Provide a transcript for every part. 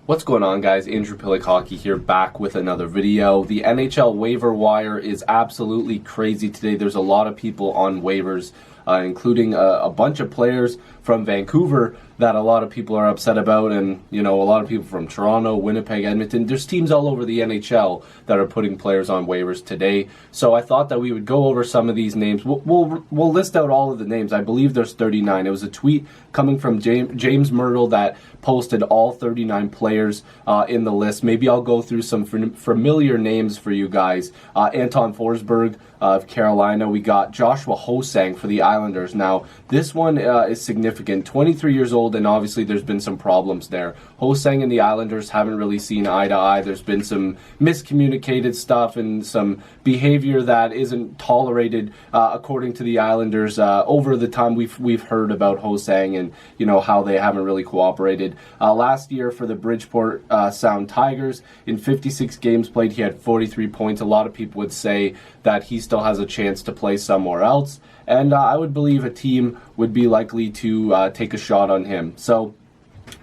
What's going on, guys? Andrew Piluk Hockey here, back with another video. The NHL waiver wire is absolutely crazy today. There's a lot of people on waivers, including a bunch of players from Vancouver that a lot of people are upset about, and a lot of people from Toronto, Winnipeg, Edmonton. There's teams all over the NHL that are putting players on waivers today. So I thought that we would go over some of these names. We'll list out all of the names. I believe there's 39. It was a tweet coming from James Myrtle that posted all 39 players in the list. Maybe I'll go through some familiar names for you guys. Anton Forsberg of Carolina. We got Joshua Ho-Sang for the Islanders. Now, this one is significant. 23 years old, and obviously there's been some problems there. Ho-Sang and the Islanders haven't really seen eye to eye. There's been some miscommunicated stuff and some behavior that isn't tolerated according to the Islanders over the time we've heard about Ho-Sang and how they haven't really cooperated. Last year for the Bridgeport Sound Tigers, in 56 games played, he had 43 points. A lot of people would say that he still has a chance to play somewhere else, and I would believe a team would be likely to take a shot on him. So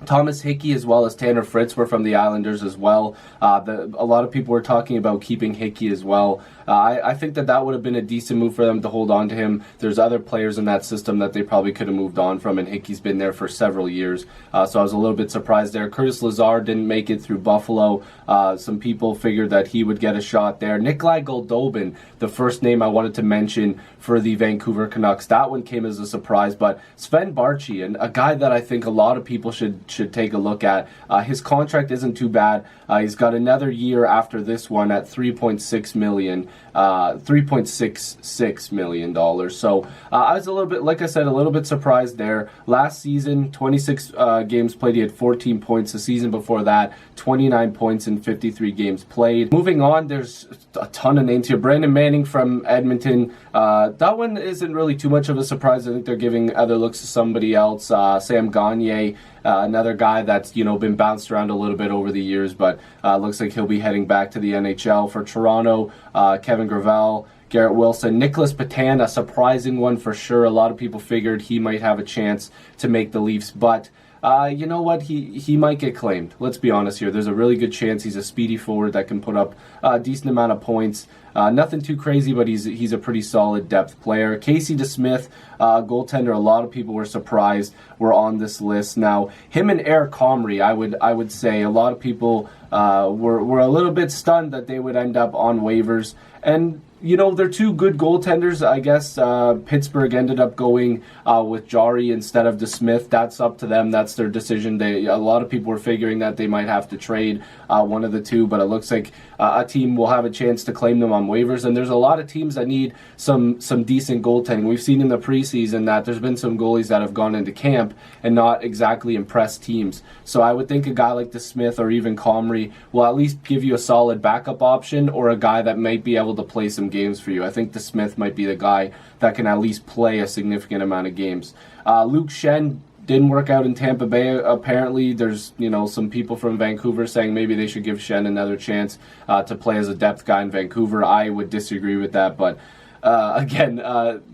Thomas Hickey as well as Tanner Fritz were from the Islanders as well. A lot of people were talking about keeping Hickey as well. I think that would have been a decent move for them to hold on to him. There's other players in that system that they probably could have moved on from, and Hickey's been there for several years. So I was a little bit surprised there. Curtis Lazar didn't make it through Buffalo. Some people figured that he would get a shot there. Nikolai Gogol, the first name I wanted to mention for the Vancouver Canucks. That one came as a surprise, but Sven Barchi, and a guy that I think a lot of people should take a look at. His contract isn't too bad. He's got another year after this one at $3.66 million. So I was a little bit, like I said, a little bit surprised there. Last season, 26 games played, he had 14 points. The season before that, 29 points in 53 games played. Moving on, there's a ton of names here. Brandon Manning from Edmonton. That one isn't really too much of a surprise. I think they're giving other looks to somebody else. Sam Gagner, another guy that's been bounced around a little bit over the years, but looks like he'll be heading back to the NHL. For Toronto, Kevin Gravel, Garrett Wilson, Nicholas Patan, a surprising one for sure. A lot of people figured he might have a chance to make the Leafs, but you know what? He might get claimed. Let's be honest here. There's a really good chance. He's a speedy forward that can put up a decent amount of points. Nothing too crazy, but he's a pretty solid depth player. Casey DeSmith, goaltender. A lot of people were surprised were on this list. Now, him and Eric Comrie, I would say a lot of people were a little bit stunned that they would end up on waivers. And they're two good goaltenders. I guess Pittsburgh ended up going with Jarry instead of DeSmith. That's up to them. That's their decision. A lot of people were figuring that they might have to trade one of the two, but it looks like a team will have a chance to claim them on waivers. And there's a lot of teams that need some decent goaltending. We've seen in the preseason that there's been some goalies that have gone into camp and not exactly impressed teams. So I would think a guy like DeSmith or even Comrie will at least give you a solid backup option, or a guy that might be able to play some games for you. I think DeSmith might be the guy that can at least play a significant amount of games. Luke Schenn didn't work out in Tampa Bay. Apparently, there's some people from Vancouver saying maybe they should give Schenn another chance to play as a depth guy in Vancouver. I would disagree with that, but again,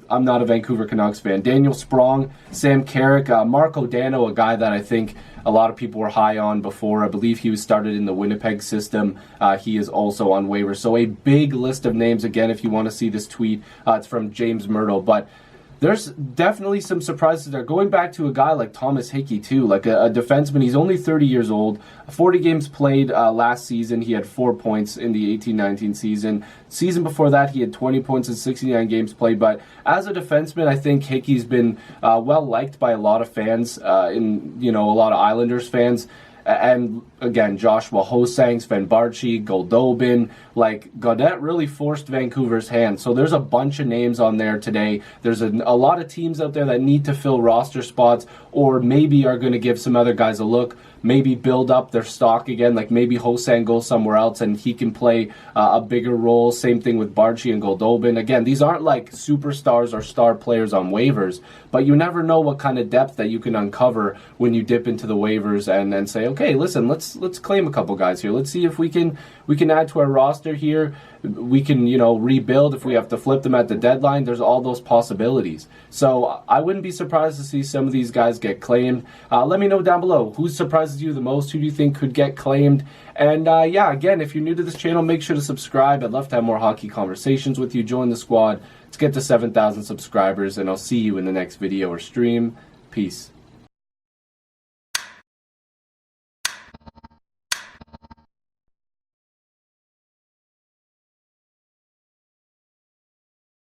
I'm not a Vancouver Canucks fan. Daniel Sprong, Sam Carrick, Marco Dano, a guy that I think a lot of people were high on before. I believe he was started in the Winnipeg system. He is also on waivers. So a big list of names. Again, if you want to see this tweet, it's from James Myrtle. But there's definitely some surprises there. Going back to a guy like Thomas Hickey, too, like a defenseman. He's only 30 years old. 40 games played last season. He had 4 points in the 18-19 season. Season before that, he had 20 points in 69 games played. But as a defenseman, I think Hickey's been well-liked by a lot of fans, a lot of Islanders fans. And again, Joshua Ho-Sang, Sven Barchi, Goldobin, Gaudette really forced Vancouver's hand. So there's a bunch of names on there today. There's a lot of teams out there that need to fill roster spots, or maybe are going to give some other guys a look, maybe build up their stock again, like maybe Ho-Sang goes somewhere else and he can play a bigger role. Same thing with Barchi and Goldobin. Again, these aren't like superstars or star players on waivers, but you never know what kind of depth that you can uncover when you dip into the waivers and then say, okay, listen, let's let's claim a couple guys here. Let's see if we can add to our roster here. We can, rebuild if we have to flip them at the deadline. There's all those possibilities. So I wouldn't be surprised to see some of these guys get claimed. Let me know down below. Who surprises you the most? Who do you think could get claimed? And again, if you're new to this channel, make sure to subscribe. I'd love to have more hockey conversations with you. Join the squad. Let's get to 7,000 subscribers, and I'll see you in the next video or stream. Peace.